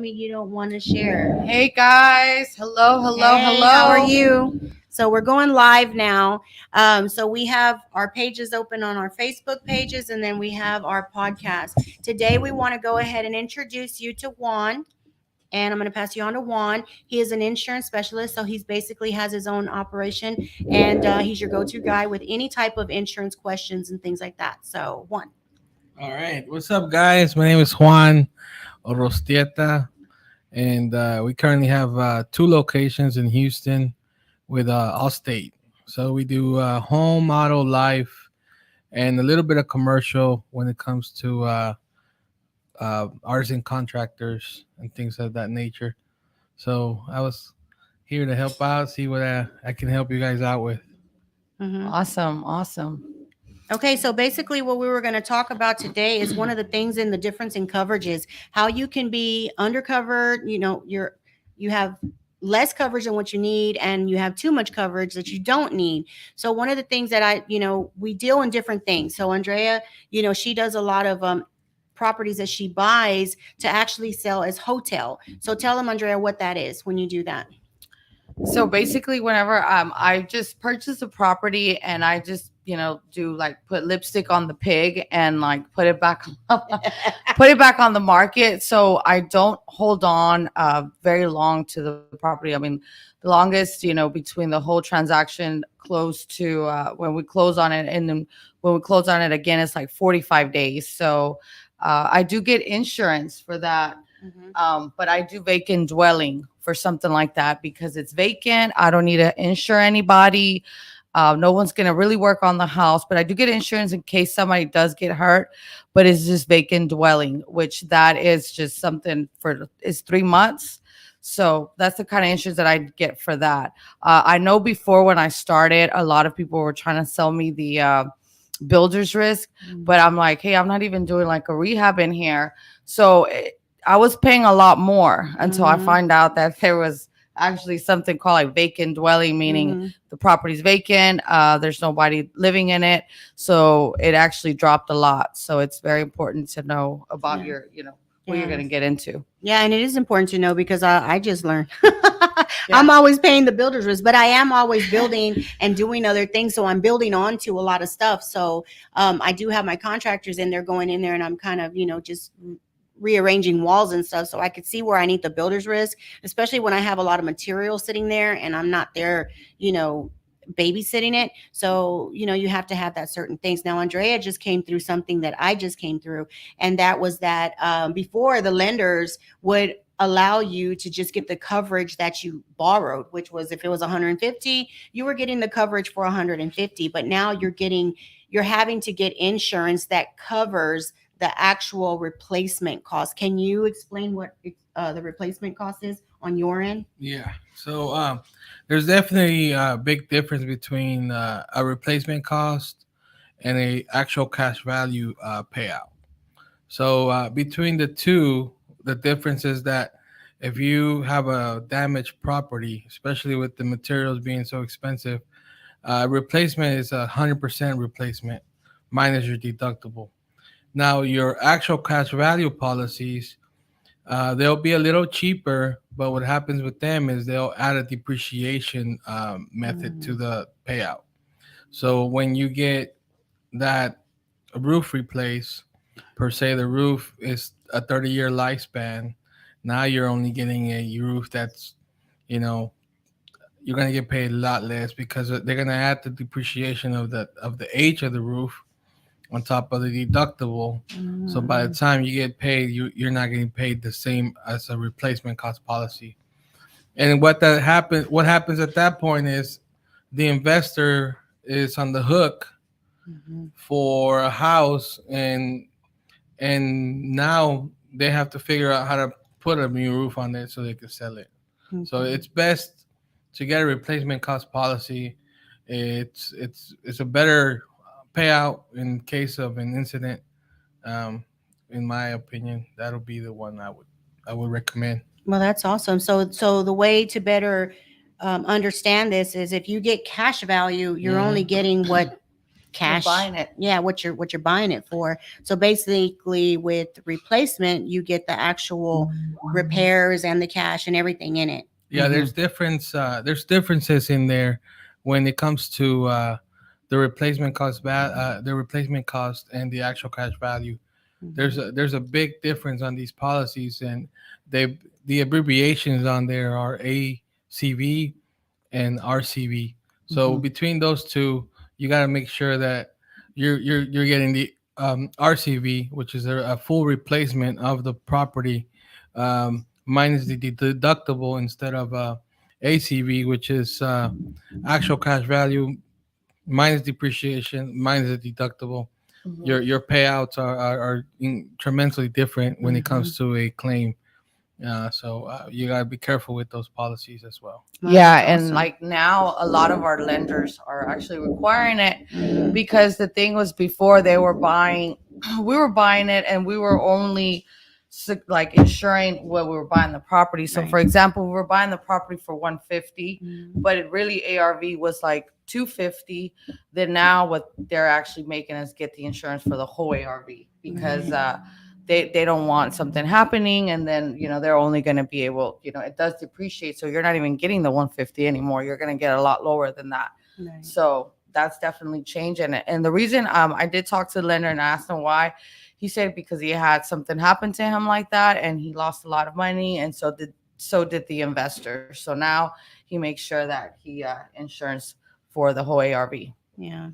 me you don't want to share? Hey guys, hello, hello, Hey, how are hello. you? So we're going live now. So we have our pages open on our Facebook pages, and then we have our podcast. Today we want to go ahead and introduce you to Juan. And I'm going to pass you on to Juan. He is an insurance specialist, so he's basically has his own operation, and he's your go-to guy with any type of insurance questions and things like that. So, Juan. All right. What's up, guys? My name is Juan Orostieta, and we currently have two locations in Houston with Allstate. So we do home, auto, life, and a little bit of commercial when it comes to artisan contractors and things of that nature. So I was here to help out, see what I can help you guys out with. Mm-hmm. Awesome, awesome. Okay, so basically, what we were going to talk about today is one of the things in the difference in coverages, how you can be undercovered. You have less coverage than what you need, and you have too much coverage that you don't need. So one of the things that we deal in different things. So Andrea, she does a lot of properties that she buys to actually sell as hotel. So tell them, Andrea, what that is when you do that. So basically, whenever I just purchase a property and I just do like put lipstick on the pig and like put it back put it back on the market. So I don't hold on very long to the property. I mean, the longest between the whole transaction close to when we close on it, and then when we close on it again, it's like 45 days. So I do get insurance for that. But I do vacant dwelling for something like that because it's vacant. I don't need to insure anybody. No one's going to really work on the house, but I do get insurance in case somebody does get hurt. But it's just vacant dwelling, which that is just something it's 3 months. So that's the kind of insurance that I get for that. I know before when I started, a lot of people were trying to sell me the builder's risk, but I'm like, hey, I'm not even doing like a rehab in here. So I was paying a lot more until I find out that there was actually something called like vacant dwelling, meaning the property's vacant. There's nobody living in it. So it actually dropped a lot. So it's very important to know about your, what you're going to get into. Yeah, and it is important to know because I just learned. I'm always paying the builder's risk, but I am always building and doing other things. So I'm building on to a lot of stuff. So I do have my contractors in there going in there, and I'm kind of, just rearranging walls and stuff so I could see where I need the builder's risk, especially when I have a lot of material sitting there and I'm not there, babysitting it. So, you have to have that certain things. Now, Andrea just came through something that I just came through, and that was that before the lenders would allow you to just get the coverage that you borrowed, which was if it was 150, you were getting the coverage for 150, but now you're having to get insurance that covers the actual replacement cost. Can you explain what the replacement cost is on your end? Yeah. So there's definitely a big difference between a replacement cost and a actual cash value payout. So between the two, the difference is that if you have a damaged property, especially with the materials being so expensive, replacement is 100% replacement minus your deductible. Now, your actual cash value policies, they'll be a little cheaper, but what happens with them is they'll add a depreciation method to the payout. So when you get that roof replaced, per se, the roof is a 30-year lifespan. Now you're only getting a roof that's, you know, you're gonna get paid a lot less because they're gonna add the depreciation of the age of the roof on top of the deductible. So by the time you get paid, you're not getting paid the same as a replacement cost policy. And what happens at that point is the investor is on the hook for a house, and now they have to figure out how to put a new roof on it so they can sell it. So it's best to get a replacement cost policy. It's a better payout in case of an incident. In my opinion, that'll be the one I would recommend. Well, that's awesome. So the way to better understand this is if you get cash value, you're only getting what cash buying it. Yeah, what you're buying it for. So basically with replacement you get the actual repairs and the cash and everything in it. Yeah, there's there's differences in there when it comes to the replacement cost, the replacement cost, and the actual cash value. There's a big difference on these policies, and the abbreviations on there are ACV and RCV. So Mhm. between those two, you got to make sure that you're getting the RCV, which is a full replacement of the property, minus the deductible, instead of ACV, which is actual cash value minus depreciation minus the deductible. Your payouts are tremendously different when it Mhm. comes to a claim. So you gotta be careful with those policies as well. Wow, Yeah, that's and awesome. like now a lot of our lenders are actually requiring it, Mhm. because the thing was, before they were buying, we were buying it and we were only like insuring what we were buying the property. So Right. for example, we were buying the property for 150, Mhm. but it really ARV was like 250. Then now what they're actually making us get the insurance for the whole ARV, because they don't want something happening, and then they're only going to be able, it does depreciate, so you're not even getting the 150 anymore. You're going to get a lot lower than that. Right. So that's definitely changing it. And the reason I did talk to the lender and asked him why, he said because he had something happen to him like that and he lost a lot of money, and so did the investor. So now he makes sure that he insurance for the whole ARV. Yeah.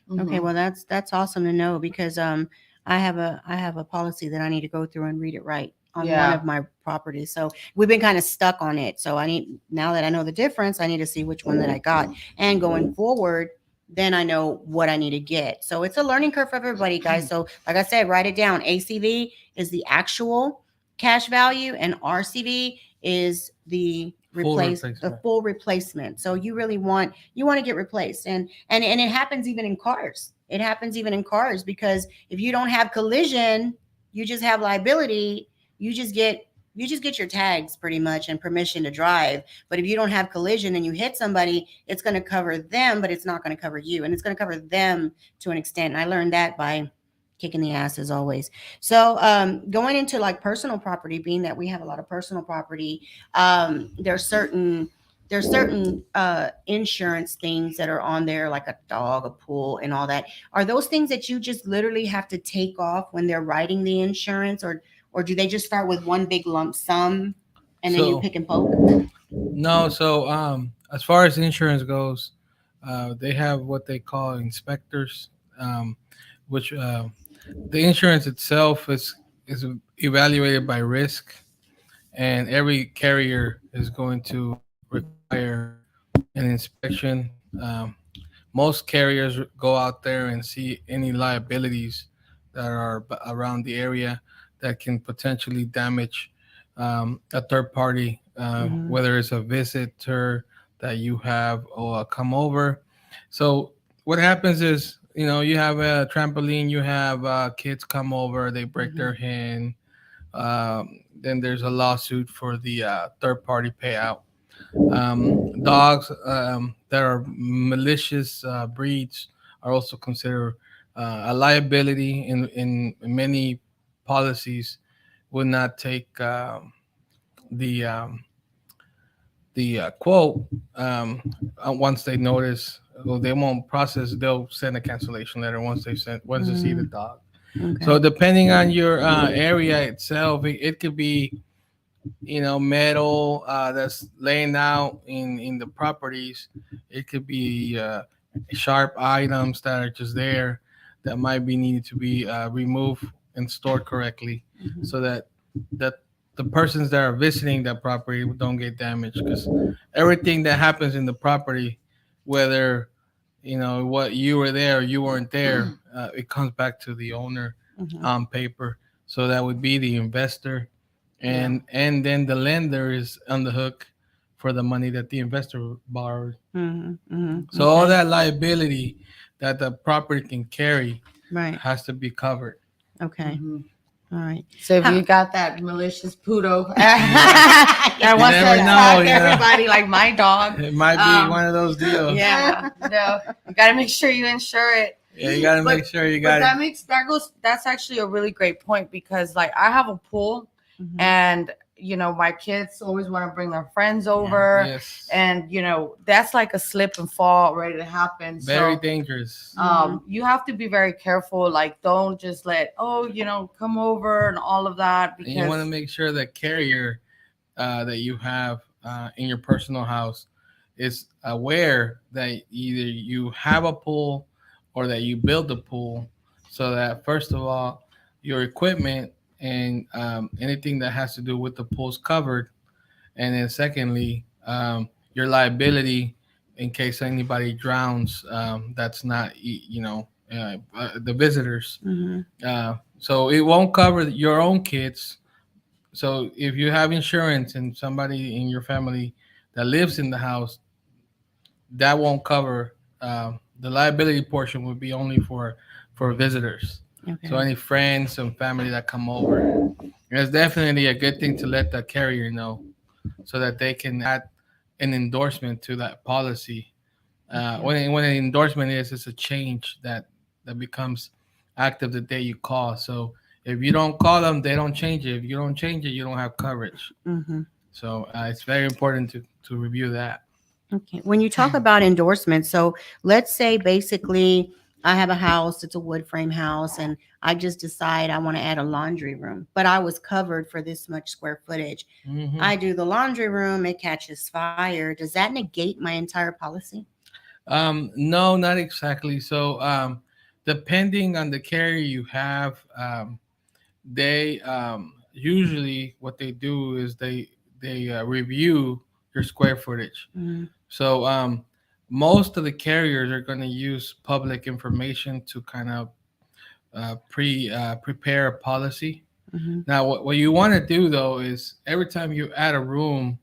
Mhm. Okay, well that's awesome to know because I have a policy that I need to go through and read it right on one Yeah. of my properties. So we've been kind of stuck on it. So I need, now that I know the difference, I need to see which one that I got. And going forward, then I know what I need to get. So it's a learning curve for everybody, guys. So like I said, write it down. ACV is the actual cash value and RCV is the Replacement. full replacement. So you really want to get replaced. And it happens even in cars. It happens even in cars because if you don't have collision, you just have liability, you just get your tags pretty much and permission to drive. But if you don't have collision and you hit somebody, it's going to cover them, but it's not going to cover you, and it's going to cover them to an extent. And I learned that by kicking the ass as always. So going into like personal property, being that we have a lot of personal property, there's certain insurance things that are on there, like a dog, a pool, and all that. Are those things that you just literally have to take off when they're writing the insurance, or do they just start with one big lump sum and then you So pick and poke? no, so as far as insurance goes, they have what they call inspectors, which the insurance itself is evaluated by risk, and every carrier is going to require an inspection. Most carriers go out there and see any liabilities that are around the area that can potentially damage a third party, Mhm. whether it's a visitor that you have or come over. So what happens is, you have a trampoline, you have kids come over, they break their hand, then there's a lawsuit for the third party payout. Dogs that are malicious breeds are also considered a liability in many policies. Would not take the quote once they notice. Well, they won't process. They'll send a cancellation letter once they see the dog. Okay. So depending on your area itself, it could be metal that's laying out in the properties. It could be sharp items that are just there that might be needed to be removed and stored correctly, Mhm. so that the persons that are visiting that property don't get damaged, because everything that happens in the property, whether what you were there or you weren't there, it comes back to the owner Mhm. on paper. So that would be the investor, Yeah. and then the lender is on the hook for the money that the investor borrowed. Mhm. Mhm. So all Okay. that liability that the property can carry Right. has to be covered. Okay. Mhm. All right. So if Huh. you got that malicious poodle that wants to never know, attack yeah. everybody like my dog, It might be one of those deals. yeah, no, you got to make sure you insure it. Yeah, you gotta But- make sure you But got that's actually a really great point, because like I have a pool, Mhm. and my kids always want to bring their friends over, Yes. and that's like a slip and fall ready to happen. Very So dangerous. you have to be very careful. Like, don't just let come over and all of that, And you want to because make sure the carrier that you have in your personal house is aware that either you have a pool or that you build a pool, so that first of all, your equipment and anything that has to do with the pool is covered, and then secondly, your liability in case anybody drowns. That's not the visitors. Mhm. So it won't cover your own kids. So if you have insurance and somebody in your family that lives in the house, that won't cover. The liability portion would be only for visitors. Okay. So any friends and family that come over, and it's definitely a good thing to let the carrier know, so that they can add an endorsement to that policy. When an endorsement is, it's a change that becomes active the day you call. So if you don't call them, they don't change it. If you don't change it, you don't have coverage. Mhm. So it's very important to review that. Okay. When you talk about endorsements, so let's say basically I have a house, it's a wood frame house, and I just decide I want to add a laundry room, but I was covered for this much square footage. Mhm. I do the laundry room, it catches fire. Does that negate my entire policy? No, not exactly. So depending on the carrier you have, they usually what they do is they review your square footage. Mhm. So most of the carriers are going to use public information to kind of prepare a policy. Mhm. Now, what you want to do though is every time you add a room,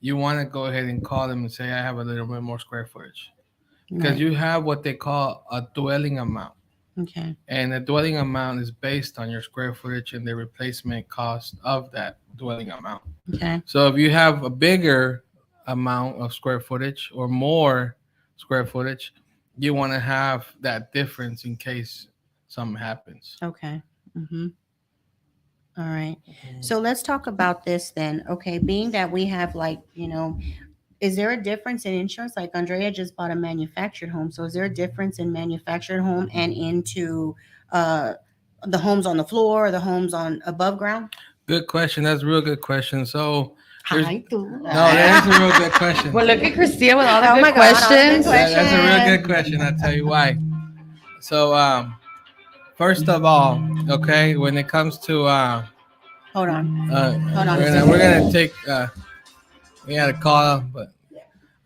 you want to go ahead and call them and say, "I have a little bit more square footage," because Right. you have what they call a dwelling amount, Okay. and the dwelling amount is based on your square footage and the replacement cost of that dwelling amount. Okay. So if you have a bigger amount of square footage or more square footage, you want to have that difference in case something happens. Okay. Mm-hmm. All right. So let's talk about this then. Okay. Being that we have is there a difference in insurance? Like Andrea just bought a manufactured home. So is there a difference in manufactured home and into uh, the homes on the floor or the homes on above ground? Good question. That's a real good question. So there's Hi, too. no, that is a real good question. well, look at Christina with all the Oh my good God, all the good questions. questions. That's a real good question. I'll tell you why. So first of all, okay, when it comes to Hold on. Hold on a we're second. gonna take we had a call, but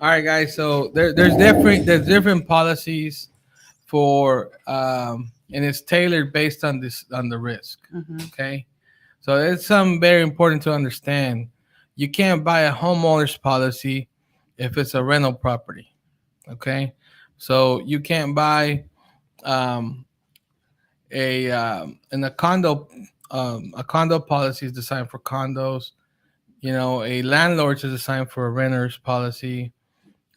all right, guys. So there's different policies for and it's tailored based on the risk. Mhm. Okay, so it's something very important to understand. You can't buy a homeowner's policy if it's a rental property. Okay, so you can't buy um, in a condo policy is designed for condos. A landlord's is designed for a renter's policy.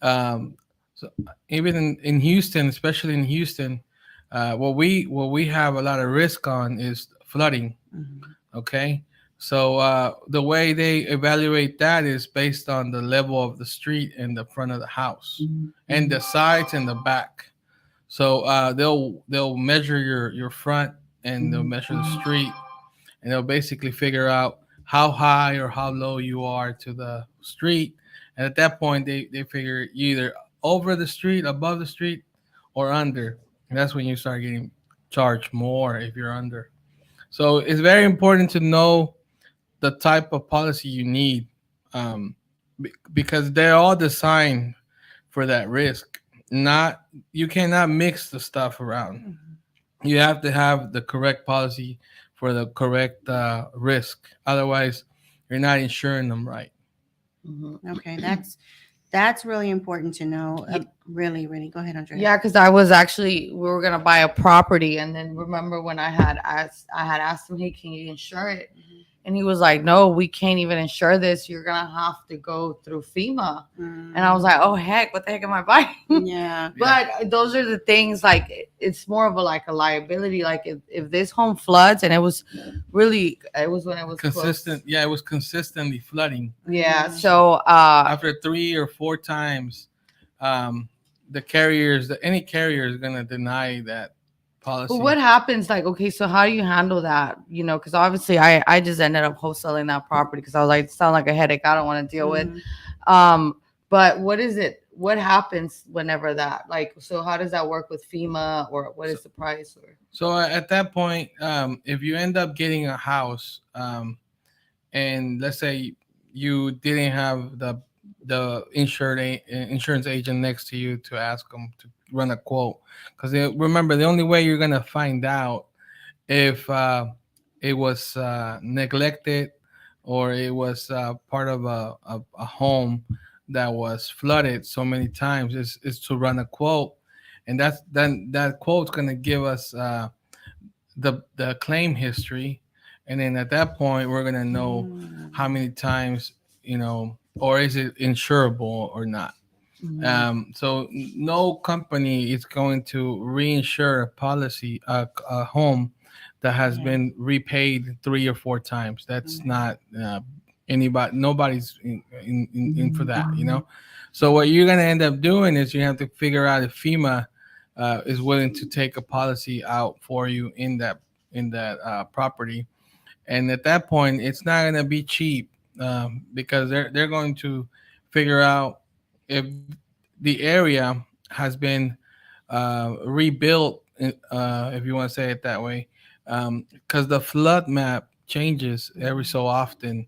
So even in Houston, especially in Houston, what we have a lot of risk on is flooding. Mhm. Okay, so the way they evaluate that is based on the level of the street and the front of the house, and the sides and the back. So they'll measure your front, and they'll measure the street, and they'll basically figure out how high or how low you are to the street. And at that point, they figure you either over the street, above the street, or under. And that's when you start getting charged more if you're under. So it's very important to know the type of policy you need, because they're all designed for that risk. Not You cannot mix the stuff around. You have to have the correct policy for the correct risk. Otherwise, you're not insuring them right. Okay, That's really important to know. Really, really. Go ahead, Andrea. Yeah, because we were gonna buy a property, and then remember when I had asked him, hey, can you insure it? And he was like, no, we can't even insure this. You're gonna have to go through FEMA. And I was like, oh heck, what the heck am I buying? Yeah. But those are the things, like it's more of a liability. Like if this home floods, and it was when it was Consistent. Yeah, it was consistently flooding. Yeah. Mhm. So After 3 or 4 times, the carriers, any carrier is gonna deny that policy. but what happens, like, okay, so how do you handle that? You know, because obviously I just ended up wholesaling that property because I was like, it sounds like a headache I don't want to deal with. Mhm. But what happens whenever that, like, so how does that work with FEMA, or what is the price? Or So at that point, if you end up getting a house, and let's say you didn't have the insurance agent next to you to ask them to run a quote, because remember, the only way you're gonna find out if it was neglected, or it was part of a home that was flooded so many times, is to run a quote, and then that quote's gonna give us the claim history, and then at that point we're gonna know how many times, or is it insurable or not. So no company is going to reinsure a policy, a home that has Yeah. been repaid 3 or 4 times. That's Mhm. not nobody's in for that. So what you're gonna end up doing is you have to figure out if FEMA is willing to take a policy out for you in that property, and at that point it's not gonna be cheap, because they're going to figure out if the area has been rebuilt, if you want to say it that way, because the flood map changes every so often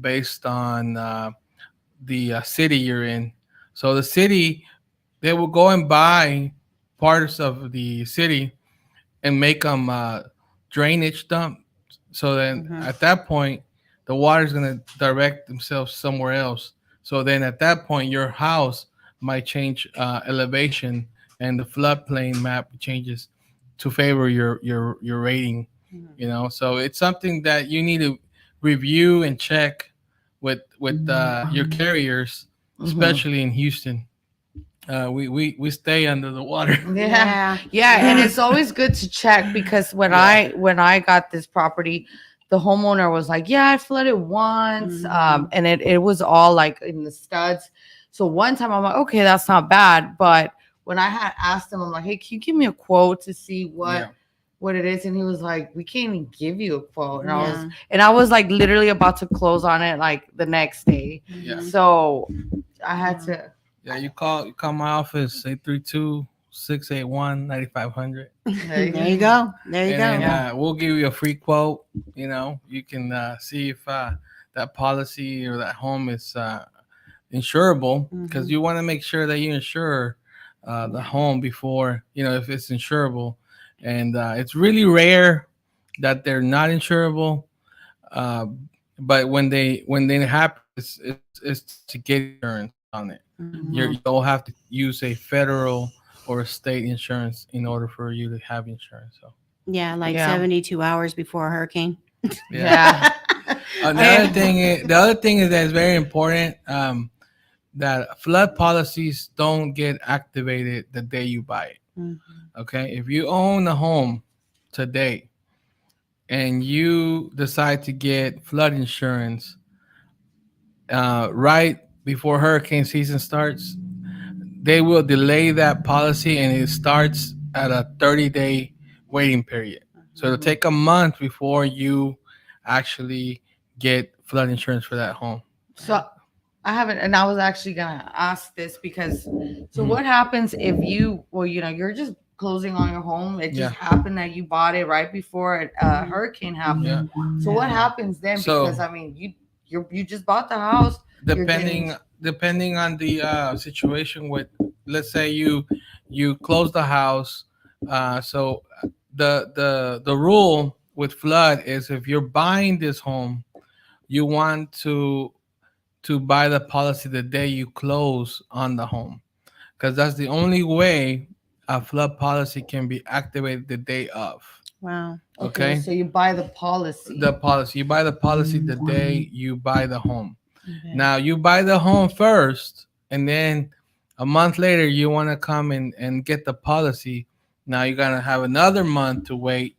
based on the city you're in. So the city, they will go and buy parts of the city and make them drainage dump. So then Mhm. at that point, the water's going to direct themselves somewhere else. So then at that point, your house might change elevation, and the floodplain map changes to favor your rating. Mhm. So it's something that you need to review and check with your carriers, especially in Houston. We stay under the water. yeah, Yeah. and it's always good to check, because Yeah. when I got this property, the homeowner was like, yeah, I flooded once. Mhm. And it was all like in the studs. So one time I'm like, okay, that's not bad. But when I had asked him, I'm like, hey, can you give me a quote to see Yeah. what it is? And he was like, we can't even give you a quote. And Yeah. I was like literally about to close on it like the next day. Yeah. Mhm. So I had to. Yeah, you call my office 832-681-9500, There you go. There you and go. then Yeah. we'll give you a free quote. You can see if that policy or that home is insurable, because Mhm. you want to make sure that you insure the home before, if it's insurable. And it's really rare that they're not insurable, uh, but when they happen, it's to get insurance on it. Mhm. You'll have to use a federal or a state insurance in order for you to have insurance. So Yeah, like Yeah. 72 hours before a hurricane. Yeah. the other thing is that it's very important, that flood policies don't get activated the day you buy it. Mhm. Okay, if you own a home today and you decide to get flood insurance right before hurricane season starts, they will delay that policy, and it starts at a 30-day waiting period. So it'll take a month before you actually get flood insurance for that home. So I haven't, and I was actually gonna ask this because, so Mhm. what happens if you're just closing on your home. It just Yeah. happened that you bought it right before a hurricane happened. Yeah. So what happens then? So- Because I mean, you just bought the house. You're Depending getting- depending on the situation, with, let's say you close the house, so the rule with flood is, if you're buying this home, you want to buy the policy the day you close on the home, because that's the only way a flood policy can be activated the day of. Wow. Okay. So you buy the policy. The policy, you buy the policy the day you buy the home. Okay. Now you buy the home first, and then a month later you want to come and get the policy. Now you're gonna have another month to wait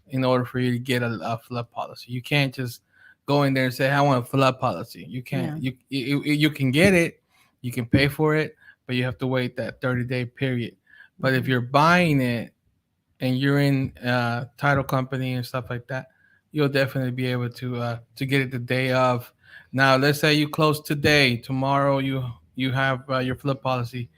in order for you to get a flood policy. You can't just go in there and say, I want a flood policy. You can't. You can get it, you can pay for it, but you have to wait that 30-day period. But if you're buying it and you're in title company and stuff like that, you'll definitely be able to get it the day of. Now, let's say you close today. Tomorrow, you have your flood policy.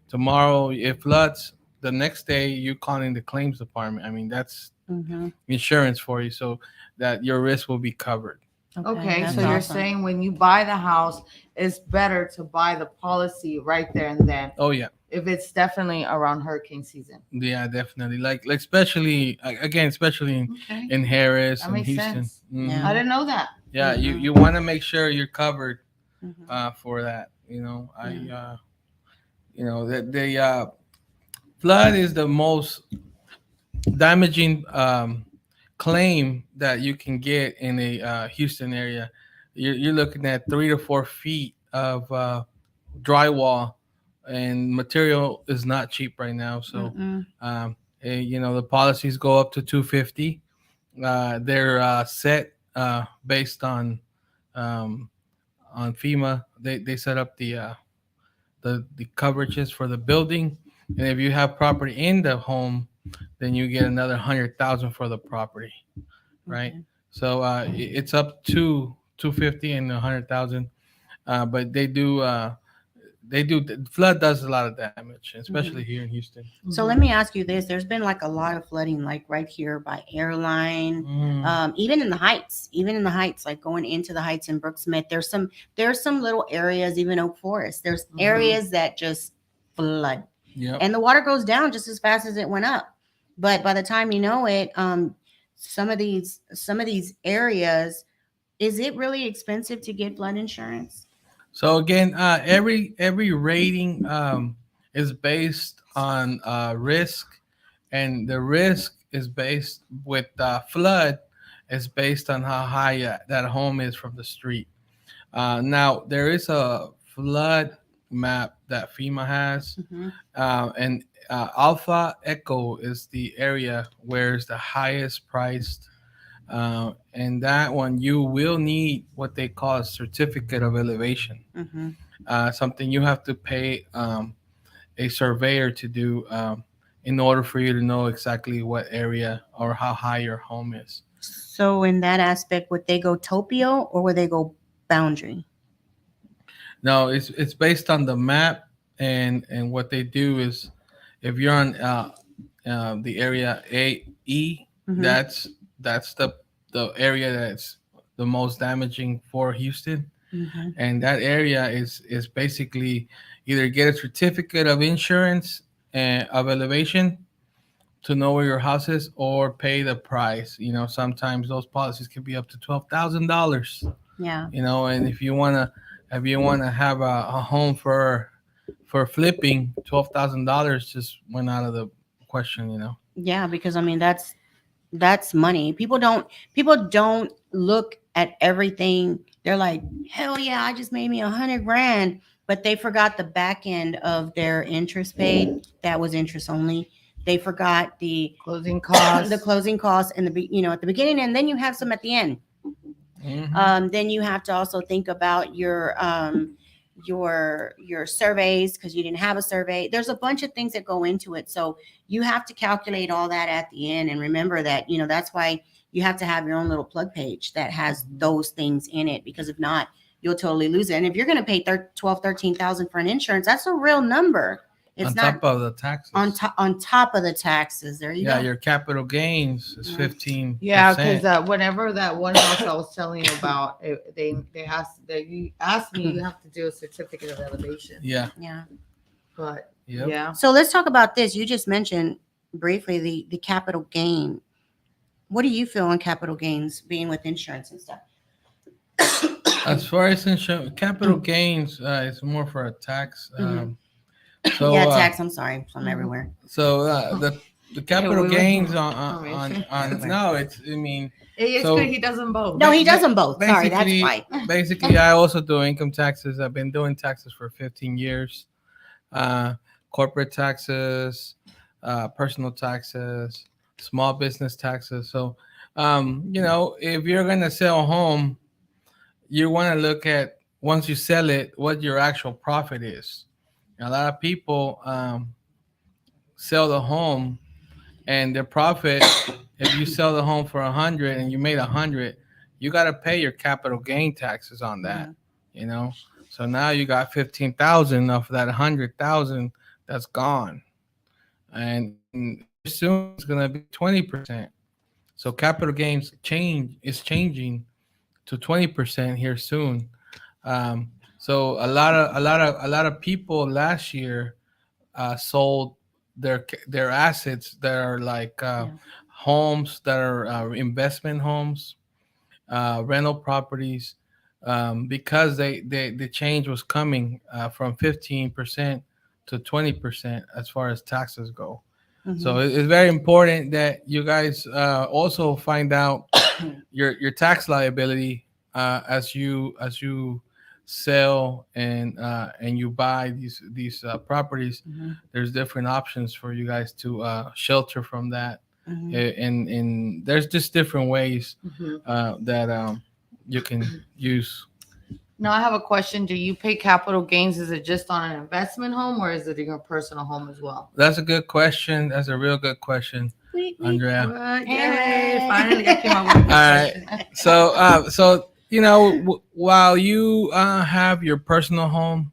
Tomorrow, it floods. The next day, you're calling the claims department. I mean, that's Mm-hmm. insurance for you, so that your risk will be covered. Okay, that's so you're awesome. saying when you buy the house, it's better to buy the policy right there and then, Oh yeah, if it's definitely around hurricane season. yeah, definitely. Like especially again, especially Okay, in Harris that and makes Houston. sense. Mhm. Yeah. I didn't know that. Yeah, Mhm. you want to make sure you're covered Mhm. for that. You know, the flood is the most damaging claim that you can get in a Houston area. You're looking at 3 to 4 feet of drywall, and material is not cheap right now. So, Mm-mm. the policies go up to 250. They're set based on FEMA. They set up the coverages for the building, and if you have property in the home, then you get another 100,000 for the property, right? Okay. So it's up to 250 and 100,000, but the flood does a lot of damage, especially here in Houston. So let me ask you this: there's been like a lot of flooding, like right here by Airline, even in the Heights, like going into the Heights in Brooksmith. There's some little areas, even Oak Forest. There's areas that just flood, Yeah. and the water goes down just as fast as it went up. But by the time you know it, some of these areas, is it really expensive to get flood insurance? So again, every rating is based on risk, and the risk is based with flood is based on how high that home is from the street. Now there is a flood map that FEMA has, Mhm. and Alpha Echo is the area where it's the highest priced. And that one, you will need what they call a certificate of elevation, Mhm. something you have to pay a surveyor to do in order for you to know exactly what area or how high your home is. So in that aspect, would they go Topio or would they go Boundary? No, it's based on the map, and what they do is, if you're on the area AE, Mhm. that's the area that's the most damaging for Houston, Mhm. and that area is basically either get a certificate of insurance and of elevation to know where your house is, or pay the price. Sometimes those policies can be up to $12,000. Yeah. And if you wanna have a home for flipping, $12,000 just went out of the question. Yeah, because I mean that's money. People don't look at everything. They're like, hell yeah, I just made me $100,000, but they forgot the back end of their interest paid. That was interest only. They forgot the Closing costs. the closing costs and at the beginning, and then you have some at the end. Mhm. Then you have to also think about your surveys, because you didn't have a survey. There's a bunch of things that go into it, so you have to calculate all that at the end. And remember that that's why you have to have your own little plug page that has those things in it, because if not, you'll totally lose it. And if you're going to pay 13,000 for an insurance, that's a real number. It's On not top of the taxes. on top of the taxes. There you Yeah, go. your capital gains is Yeah. 15%. Yeah, because whenever that one house I was telling you about, you asked me, you have to do a certificate of elevation. Yeah. Yeah. But Yep. yeah, So let's talk about this. You just mentioned briefly the capital gain. What do you feel on capital gains being with insurance and stuff? As far as capital gains, it's more for a tax. Mhm. So Yeah, tax. I'm sorry. I'm Mhm. everywhere. so the capital we were gains on information. no, it's I mean It's so good he does them both. No, he does them both. Sorry, that's basically why. basically I also do income taxes. I've been doing taxes for 15 years. Uh, corporate taxes, personal taxes, small business taxes. So if you're gonna sell a home, you want to look at once you sell it what your actual profit is. A lot of people sell the home and their profit. If you sell the home for 100 and you made 100, you got to pay your capital gain taxes on that. You know, so now you got 15,000 of that 100,000 that's gone, and soon it's gonna be 20%. So capital gains is changing to 20% here soon. So a lot of people last year sold their assets that are like Yeah. homes that are investment homes, rental properties, because the change was coming from 15% to 20% as far as taxes go. So Mhm. it's very important that you guys also find out your tax liability as you sell and you buy these properties. Mhm. There's different options for you guys to shelter from that, Mhm. and there's just different ways Mhm. that you can use. Now I have a question. Do you pay capital gains? Is it just on an investment home or is it in your personal home as well? That's a good question. That's a real good question, Andrea. What? Hey. Yay! Finally, I came up with a good All right. question. So while you have your personal home,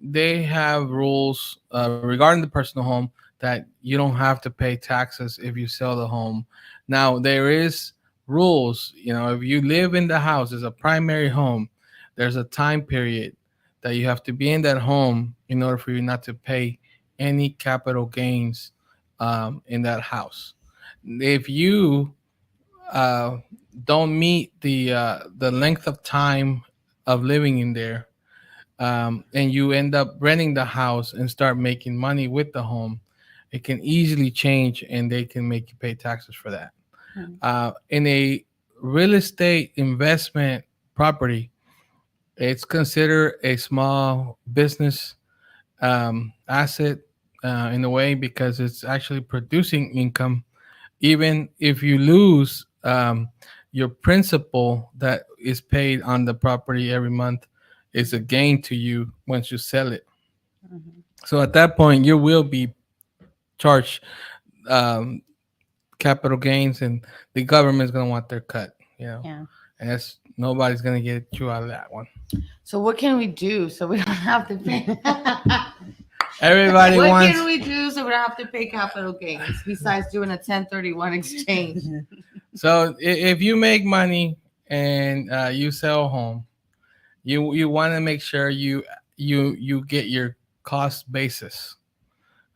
they have rules regarding the personal home that you don't have to pay taxes if you sell the home. Now there is rules. If you live in the house as a primary home, there's a time period that you have to be in that home in order for you not to pay any capital gains in that house. If you uh, don't meet the length of time of living in there, and you end up renting the house and start making money with the home, it can easily change and they can make you pay taxes for that. Mhm. In a real estate investment property, it's considered a small business asset in a way because it's actually producing income. Even if you lose your principal that is paid on the property every month is a gain to you once you sell it. Mhm. So at that point, you will be charged um, capital gains, and the government's gonna want their cut. Yeah. And that's nobody's gonna get you out of that one. So what can we do so we don't have to pay? Everybody What wants. can we do so we don't have to pay capital gains besides doing a 1031 exchange? So if you make money and you sell a home, you want to make sure you get your cost basis.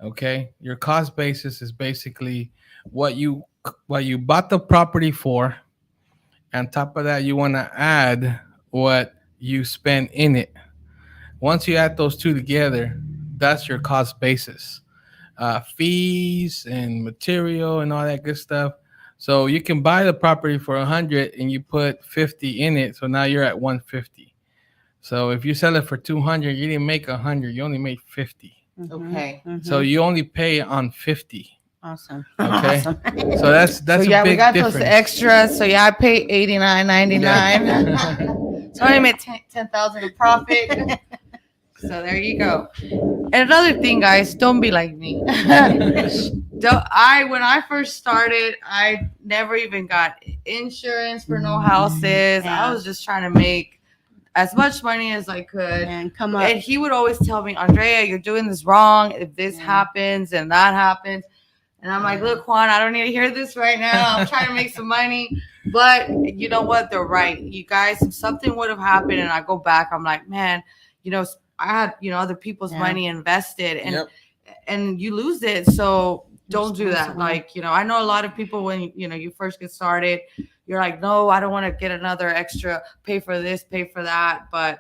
Okay, your cost basis is basically what you bought the property for. On top of that, you want to add what you spend in it. Once you add those two together, that's your cost basis. Fees and material and all that good stuff. So you can buy the property for 100 and you put 50 in it. So now you're at 150. So if you sell it for 200, you didn't make 100. You only made 50. Okay. Mhm. So you only pay on 50. Awesome. Okay. Awesome. So that's So a yeah, we big got difference. those extras. So yeah, I pay $89.99. So I made 10,000 of profit. So there you go. And another thing, guys, don't be like me. When I first started, I never even got insurance for no houses. Yeah. I was just trying to make as much money as I could. And come up. And he would always tell me, Andrea, you're doing this wrong. If this Yeah. happens and that happens. And I'm like, look, Juan, I don't need to hear this right now. I'm trying to make some money. But you know what? They're right. You guys, if something would have happened and I go back, I'm like, man, I had, other people's Yeah. money invested and Yep. and you lose it. So don't do that. Responsible. Like, I know a lot of people when, you first get started, you're like, no, I don't want to get another extra, pay for this, pay for that. But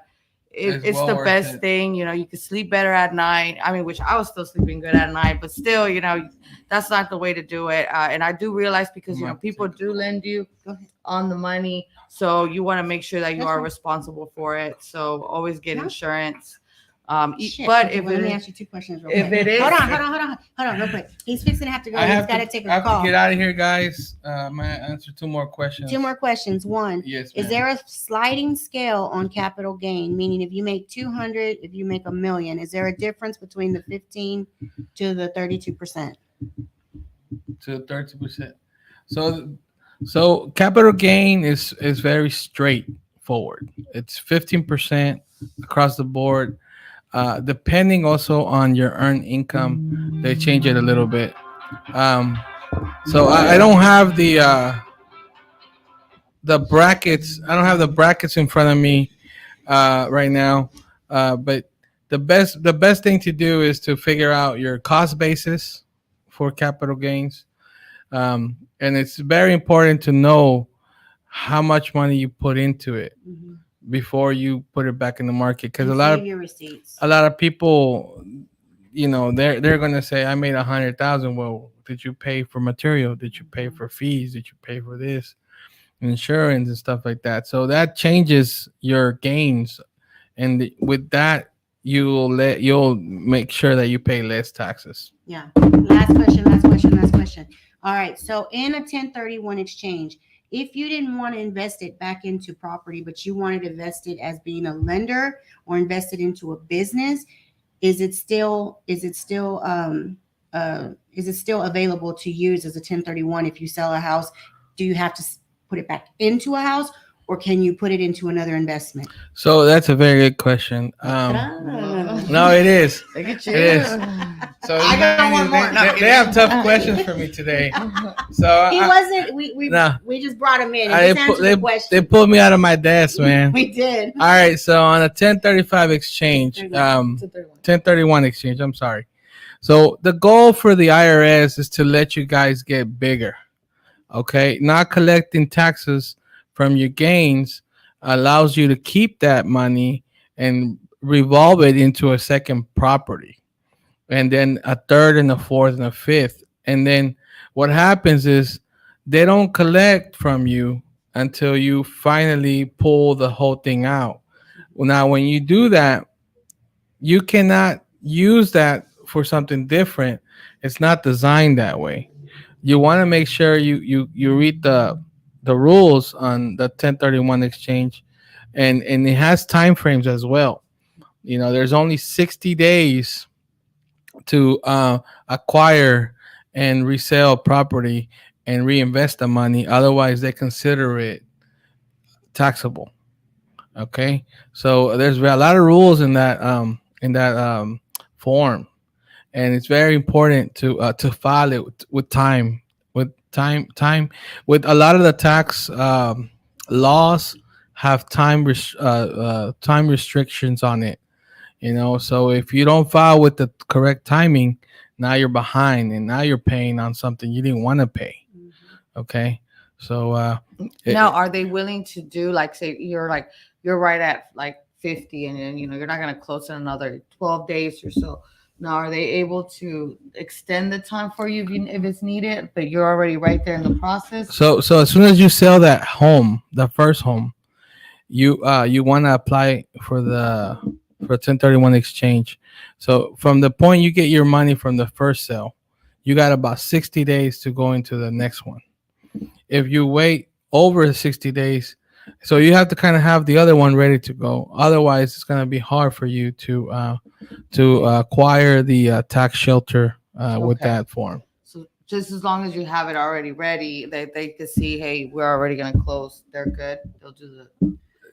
It's it's well the worth best it. thing. You know, you can sleep better at night. I mean, which I was still sleeping good at night, but still, you know, that's not the way to do it. And I do realize because, you know, people do lend you on the money. So you want to make sure that you That's are fine. responsible for it. So always get No. insurance. Shit. But Okay, if well, let me it, ask you two questions real if quick. it is, Hold on, real quick. He's fixing to have to go. I He's have got to to, take I a have to call. get out of here, guys. May I answer two more questions? Two more questions. One, Yes, is ma'am. there a sliding scale on capital gain? Meaning, if you make 200, if you make $1 million, is there a difference between the 15 to the 32%? To 30%. So capital gain is very straightforward. It's 15% across the board. Depending also on your earned income, they change it a little bit. So I don't have the brackets. I don't have the brackets in front of me right now. But the best thing to do is to figure out your cost basis for capital gains. And it's very important to know how much money you put into it Mhm. before you put it back in the market, because And save your receipts. a lot of people, they're gonna say, I made 100,000. Well, did you pay for material? Did you pay for fees? Did you pay for this, insurance and stuff like that? So that changes your gains, and with that, you'll make sure that you pay less taxes. Yeah. Last question. All right. So in a 1031 exchange, if you didn't want to invest it back into property, but you wanted to invest it as being a lender or invest it into a business, is it still available to use as a 1031 if you sell a house? Do you have to put it back into a house, or can you put it into another investment? So that's a very good question. No, it is. look at you. It is. So I got one more. They have tough questions for me today. So He wasn't. We just brought him in. And just answered the question. they pulled me out of my desk, man. We did. All right. So on a 1035 exchange, 1031 exchange. I'm sorry. So the goal for the IRS is to let you guys get bigger. Okay, not collecting taxes from your gains allows you to keep that money and revolve it into a second property, and then a third and a fourth and a fifth. And then what happens is they don't collect from you until you finally pull the whole thing out. Now, when you do that, you cannot use that for something different. It's not designed that way. You want to make sure you read the rules on the 1031 exchange, and it has time frames as well. There's only 60 days to acquire and resell property and reinvest the money. Otherwise, they consider it taxable. Okay, so there's a lot of rules in that form, and it's very important to file it with time. With a lot of the tax laws have time restrictions on it. So if you don't file with the correct timing, now you're behind, and now you're paying on something you didn't want to pay. Okay, so Now, are they willing to do, like, say you're right at like 50, and then you're not going to close in another 12 days or so? Now, are they able to extend the time for you if it's needed, but you're already right there in the process? So as soon as you sell that home, the first home, you want to apply for 1031 exchange. So from the point you get your money from the first sale, you got about 60 days to go into the next one. If you wait over 60 days, so you have to kind of have the other one ready to go. Otherwise, it's going to be hard for you to acquire the tax shelter with Okay. that form. So just as long as you have it already ready, they can see, hey, we're already going to close. They're good. They'll do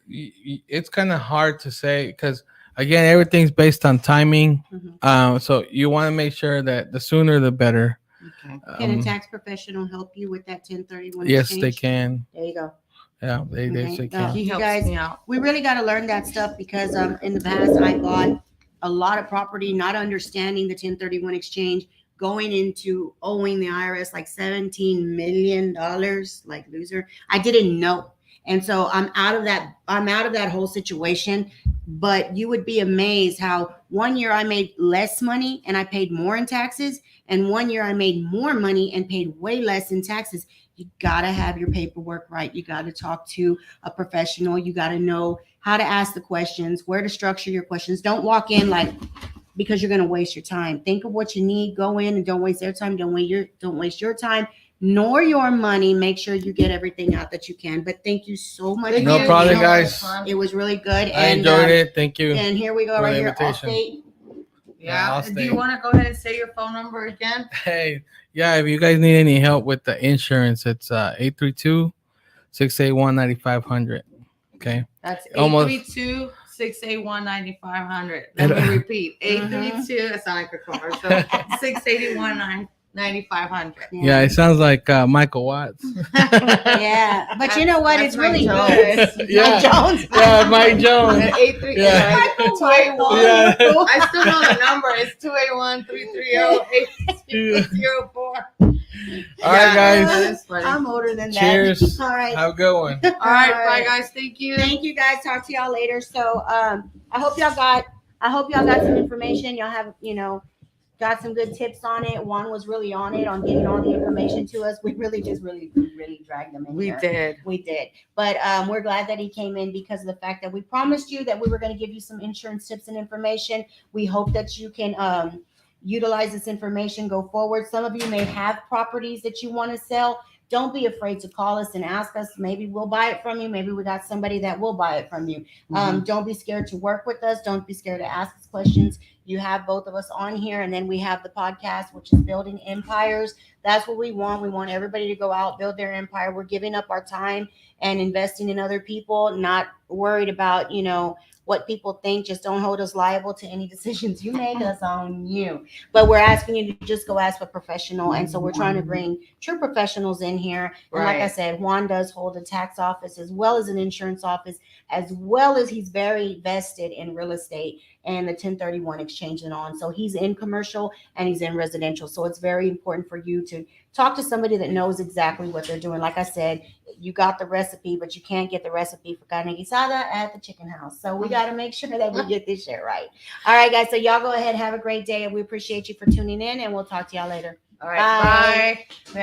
It's kind of hard to say because, again, everything's based on timing. So you want to make sure that the sooner the better. Okay. Can a tax professional help you with that 1031 Yes, exchange? they can. There you go. Yeah, they Okay. can. He You helps guys- me out. We really got to learn that stuff because in the past I bought a lot of property not understanding the 1031 exchange, going into owing the IRS like $17 million, like loser. I didn't know. And so I'm out of that whole situation. But you would be amazed how one year I made less money and I paid more in taxes, and one year I made more money and paid way less in taxes. You got to have your paperwork right. You got to talk to a professional. You got to know how to ask the questions, where to structure your questions. Don't walk in like, because you're going to waste your time. Think of what you need. Go in and don't waste their time. Don't waste your time nor your money. Make sure you get everything out that you can. But thank you so much. Thank No you. problem, You know, guys. It was really good. I enjoyed it. Thank you. And here we go for right the here. invitation. Allstate. Yeah, I'll Do stay. you want to go ahead and say your phone number again? Hey, yeah, if you guys need any help with the insurance, it's 832-681-9500. Okay. That's Almost. 832-681-9500. Let me repeat. 832. That sounds like a commercial. 681-9500. Yeah, it sounds like Michael Watts. Yeah, but you know what? That's It's really Mike good. Yeah. Mike Jones. Yeah, Mike Jones. And 83. Yeah. Michael 281. Yeah. I still know the number. It's 281-330-8604. All right, guys. That's funny. I'm older than that. Cheers. All right. Have a good one. All right, bye guys. Thank you. Thank you guys. Talk to y'all later. So I hope y'all got some information. Y'all have, got some good tips on it. Juan was really on it on getting all the information to us. We really dragged them in We here. did. We did. But we're glad that he came in because of the fact that we promised you that we were going to give you some insurance tips and information. We hope that you can utilize this information, go forward. Some of you may have properties that you want to sell. Don't be afraid to call us and ask us. Maybe we'll buy it from you. Maybe we got somebody that will buy it from you. Don't be scared to work with us. Don't be scared to ask us questions. You have both of us on here, and then we have the podcast, which is Building Empires. That's what we want. We want everybody to go out, build their empire. We're giving up our time and investing in other people, not worried about, what people think. Just don't hold us liable to any decisions you make. That's on you. But we're asking you to just go ask a professional. And so we're trying to bring true professionals in here. And like I Right. said, Juan does hold a tax office as well as an insurance office, as well as he's very vested in real estate and the 1031 exchange and on. So he's in commercial and he's in residential. So it's very important for you to talk to somebody that knows exactly what they're doing. Like I said, you got the recipe, but you can't get the recipe for carne guisada at the chicken house. So we got to make sure that we get this shit right. All right, guys. So y'all go ahead, have a great day, and we appreciate you for tuning in, and we'll talk to y'all later. All right. Bye. Bye.